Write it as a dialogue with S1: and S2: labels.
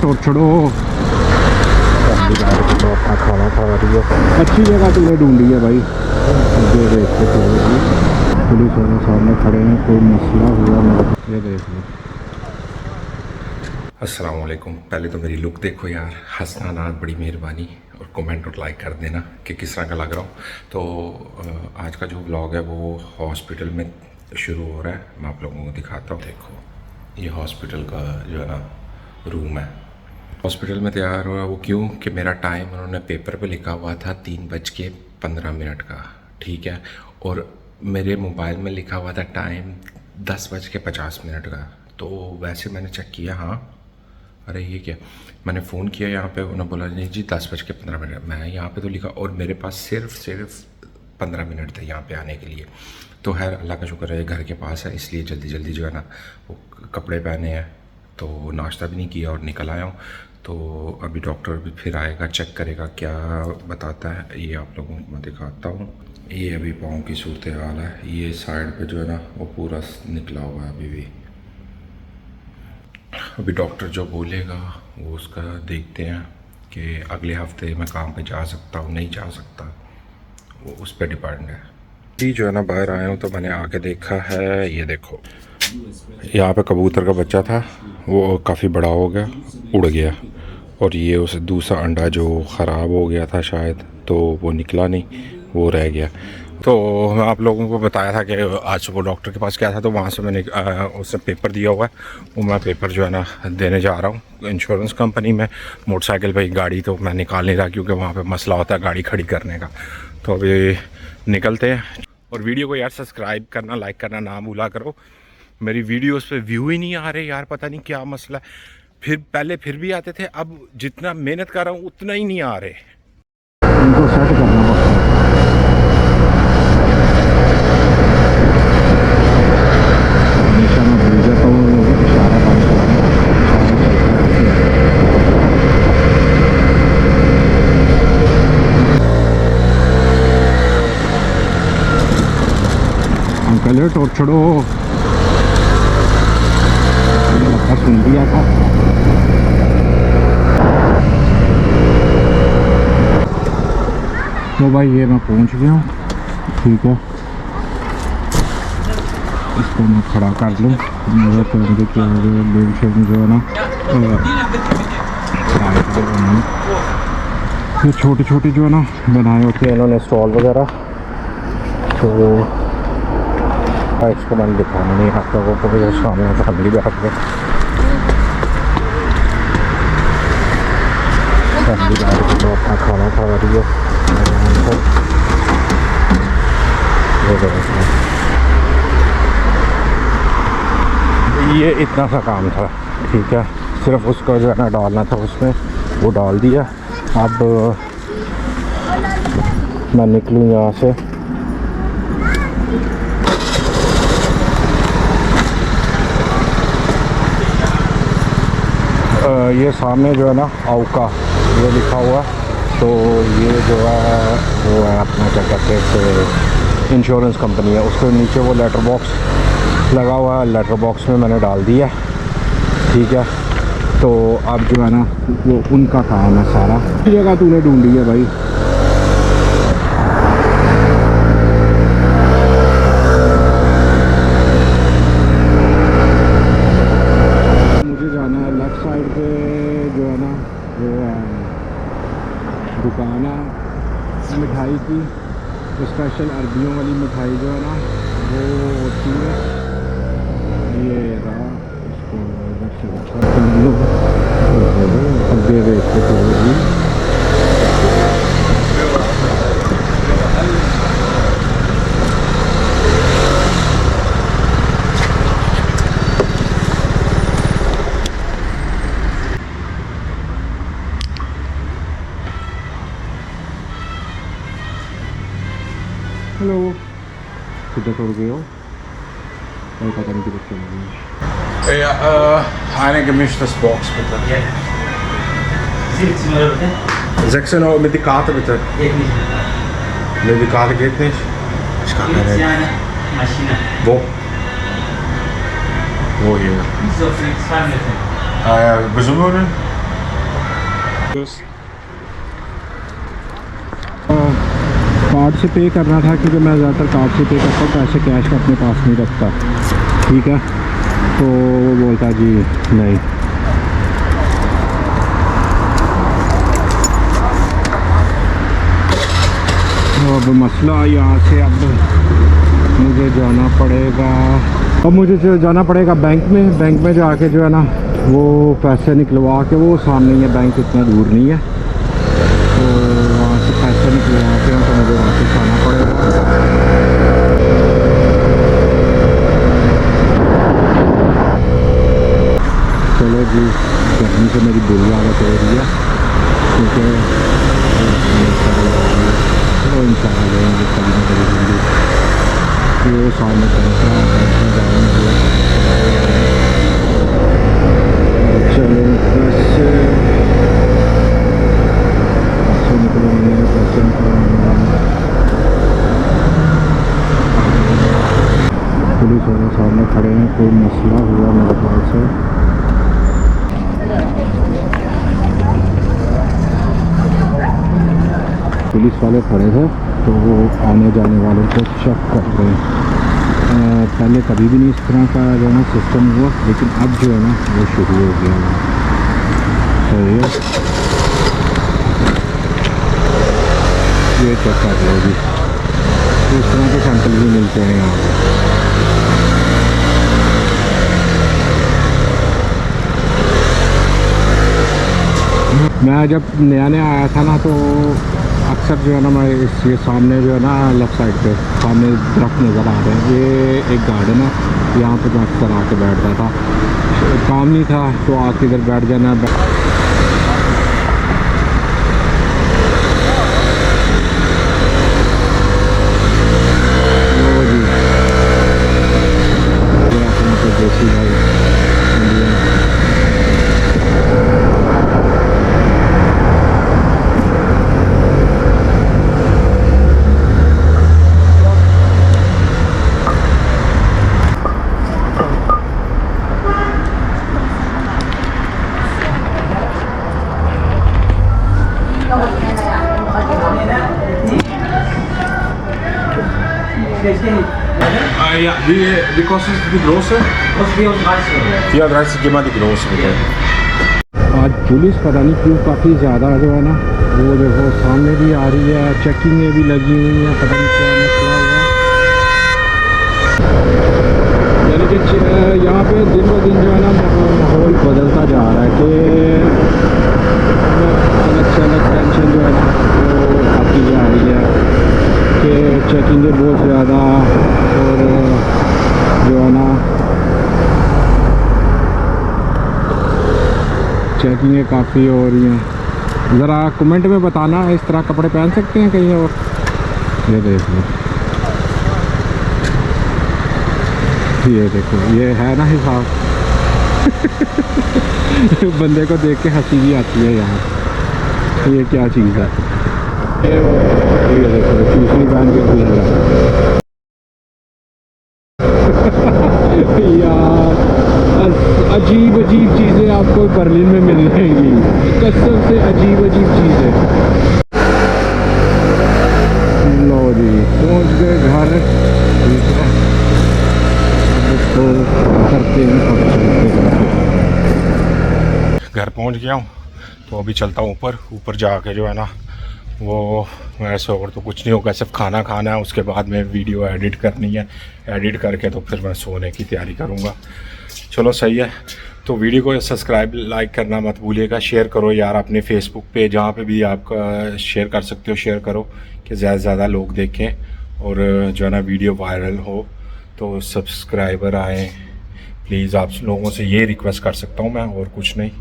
S1: टोर छोड़ो। तो अपना खाना खा रही है। अच्छी जगह तुमने ढूंढी है भाई। पुलिस वाले सामने खड़े हैं, कोई मसला हुआ मेरा, ये देख लो।
S2: अस्सलाम वालेकुम। पहले तो मेरी लुक देखो यार, हंसना ना बड़ी मेहरबानी, और कमेंट और लाइक कर देना कि किस तरह का लग रहा हूँ। तो आज का जो व्लॉग है वो हॉस्पिटल में शुरू हो रहा है। मैं आप लोगों को दिखाता हूँ। देखो ये हॉस्पिटल का जो है ना रूम है। हॉस्पिटल में तैयार हुआ वो क्यों कि मेरा टाइम उन्होंने पेपर पे लिखा हुआ था 3:15 का, ठीक है, और मेरे मोबाइल में लिखा हुआ था टाइम 10:50 का। तो वैसे मैंने चेक किया, हाँ अरे ये क्या, मैंने फ़ोन किया यहाँ पे, उन्होंने बोला नहीं जी 10:15। मैं यहाँ पे तो लिखा, और मेरे पास सिर्फ 15 मिनट थे यहाँ पे आने के लिए। तो खैर अल्लाह का शुक्र है घर के पास है, इसलिए जल्दी जल्दी जो है ना वो कपड़े पहने हैं, तो नाश्ता भी नहीं किया और निकल आया हूँ। तो अभी डॉक्टर भी फिर आएगा, चेक करेगा क्या बताता है, ये आप लोगों को मैं दिखाता हूँ। ये अभी पाँव की सूरत हाल है, ये साइड पे जो है ना वो पूरा निकला हुआ है अभी भी। अभी डॉक्टर जो बोलेगा वो उसका देखते हैं कि अगले हफ्ते मैं काम पे जा सकता हूँ नहीं जा सकता, वो उस पर डिपेंड है। जी जो है ना बाहर आया हूँ तो मैंने आके देखा है, ये देखो यहाँ पे कबूतर का बच्चा था, वो काफ़ी बड़ा हो गया, उड़ गया, और ये उस दूसरा अंडा जो ख़राब हो गया था शायद, तो वो निकला नहीं, वो रह गया। तो मैं आप लोगों को बताया था कि आज सुबह डॉक्टर के पास गया था, तो वहाँ से मैंने उसने पेपर दिया हुआ है, वो मैं पेपर जो है ना देने जा रहा हूँ इंश्योरेंस कंपनी में। मोटरसाइकिल पे गाड़ी तो मैं निकाल नहीं रहा क्योंकि वहाँ पे मसला होता है गाड़ी खड़ी करने का। तो अभी निकलते हैं, और वीडियो को यार सब्सक्राइब करना, लाइक करना ना भूला करो। मेरी वीडियोस पे व्यू ही नहीं आ रहे यार, पता नहीं क्या मसला है। फिर पहले फिर भी आते थे, अब जितना मेहनत कर रहा हूँ उतना ही नहीं आ रहे।
S1: इनको सेट करना पड़ता है। हमेशा मैं भूल जाता हूँ इशारा बंद करना। अंकल टोर छोड़ो, सुन लिया था। तो भाई ये मैं पहुंच गया हूँ, ठीक है, इसको मैं खड़ा कर लूँ। मेरे कैमरे के आगे बेल्ट जो है ना ये छोटे छोटे जो है ना बनाए होते हैं इन्होंने स्टॉल वगैरह, तो इसको मैंने दिखाना नहीं आप लोगों को, सामने फैमिली बैठ गए, फैमिली बैठ के तो अपना खाना खा रही है। ये इतना सा काम था, ठीक है, सिर्फ उसको जो है ना डालना था उसमें, वो डाल दिया। अब मैं निकलूँ यहाँ से। ये सामने जो है ना औका ये लिखा हुआ, तो ये जो है वो है अपना क्या कहते हैं इंश्योरेंस कंपनी है, उसके नीचे वो लेटर बॉक्स लगा हुआ है, लेटर बॉक्स में मैंने डाल दिया, ठीक है। तो अब जो है ना वो उनका काम है सारा। जगह तूने ढूंढी है भाई। मुझे जाना है लेफ्ट साइड पे, जो है ना वो दुकान है मिठाई की, स्पेशल अरबियों वाली मिठाई जो है ना वो होती है। ये रहा, इसको इधर से आगे देखते तो होगी। हेलो, किधर छोड़ गए हो? पता नहीं किधर चले गए।
S2: Einige mich das Box bitte.
S3: 17 Euro bitte.
S2: 16 Euro mit die Karte bitte.
S3: Geht nicht.
S2: Mit die Karte geht nicht. Ich kann
S3: Gibt es hier
S2: keine.
S3: eine Maschine?
S2: Wo? Wo hier?
S3: So für 2 Minuten.
S2: Gesungen?
S1: Card से पे करना था क्योंकि मैं ज़्यादातर card से पे करता हूँ, पैसे कैश का अपने पास नहीं रखता। ठीक है, तो वो बोलता जी नहीं। तो अब मसला यहाँ से अब मुझे जाना पड़ेगा, अब मुझे जो जाना पड़ेगा बैंक में जाके जो है ना वो पैसे निकलवा के, वो सामने ही है बैंक, इतना दूर नहीं है, तो वहाँ से पैसे निकलवा के तो मुझे वापस आना पड़ेगा। चलो जी, गर्मी से मेरी बुरी हालत हो रही है क्योंकि चलो इंशाल्लाह जाएंगे कभी ना कभी जल्दी। ये सामने बैंक में जाएंगे, चलो पैसे निकलेंगे, पैसे निकलेंगे। पुलिस वाले सामने खड़े हैं, कोई मसला हुआ मेरे ख्याल से। पुलिस वाले खड़े थे तो वो आने जाने वालों को चेक कर रहे हैं। पहले कभी भी नहीं इस तरह का जो है ना सिस्टम हुआ, लेकिन अब जो है ना वो शुरू हो गया है। सही है, ये चेक कर लो जी, इस तरह के सैंपल भी मिलते हैं यहाँ पर। मैं जब नया नया आया था ना तो अक्सर जो है ना मैं ये सामने जो है ना लेफ़्ट साइड पे सामने दरख्त नज़र आ रहे हैं, ये एक गार्डन है, यहाँ पे मैं अक्सर आके बैठता था, काम नहीं था तो आके इधर बैठ जाना। देसी भाई
S2: Ja, wie kostet die große? 34 gib mal die große bitte.
S1: आज पुलिस पता नहीं क्यों काफ़ी ज़्यादा जो है ना वो देखो सामने भी आ रही है, चेकिंगें भी लगी हुई हैं, पता नहीं क्या मसला हुआ। यानी कि यहाँ पे दिन ब दिन जो है ना माहौल बदलता जा रहा है कि अलग से अलग टेंशन जो है ना वो आती जा रही है कि चेकिंगें बहुत ज़्यादा, और जो है ना चेकिंगें काफ़ी हो रही हैं। ज़रा कमेंट में बताना इस तरह कपड़े पहन सकते हैं कहीं और। ये देख लो, ये देखो, ये है ना हिसाब। बंदे को देख के हंसी भी आती है यहाँ, ये क्या चीज़ है। ये देखो चूसनी पहन के घूम रहा है। यार अजीब अजीब चीज़ें आपको बर्लिन में मिलेंगी, कसम से अजीब अजीब चीज़ें। लो जी पहुंच गए घर, तो करते हैं
S2: घर पहुंच गया हूँ, तो अभी चलता हूँ ऊपर जाके जो है ना वो वैसे और तो कुछ नहीं होगा, सिर्फ खाना खाना है, उसके बाद में वीडियो एडिट करनी है, एडिट करके तो फिर मैं सोने की तैयारी करूँगा। चलो सही है, तो वीडियो को सब्सक्राइब लाइक करना मत भूलिएगा, शेयर करो यार अपने फेसबुक पे, जहाँ पे भी आप शेयर कर सकते हो शेयर करो कि ज़्यादा से ज़्यादा लोग देखें और जो है ना वीडियो वायरल हो, तो सब्सक्राइबर आए प्लीज़। आप लोगों से ये रिक्वेस्ट कर सकता हूँ मैं, और कुछ नहीं।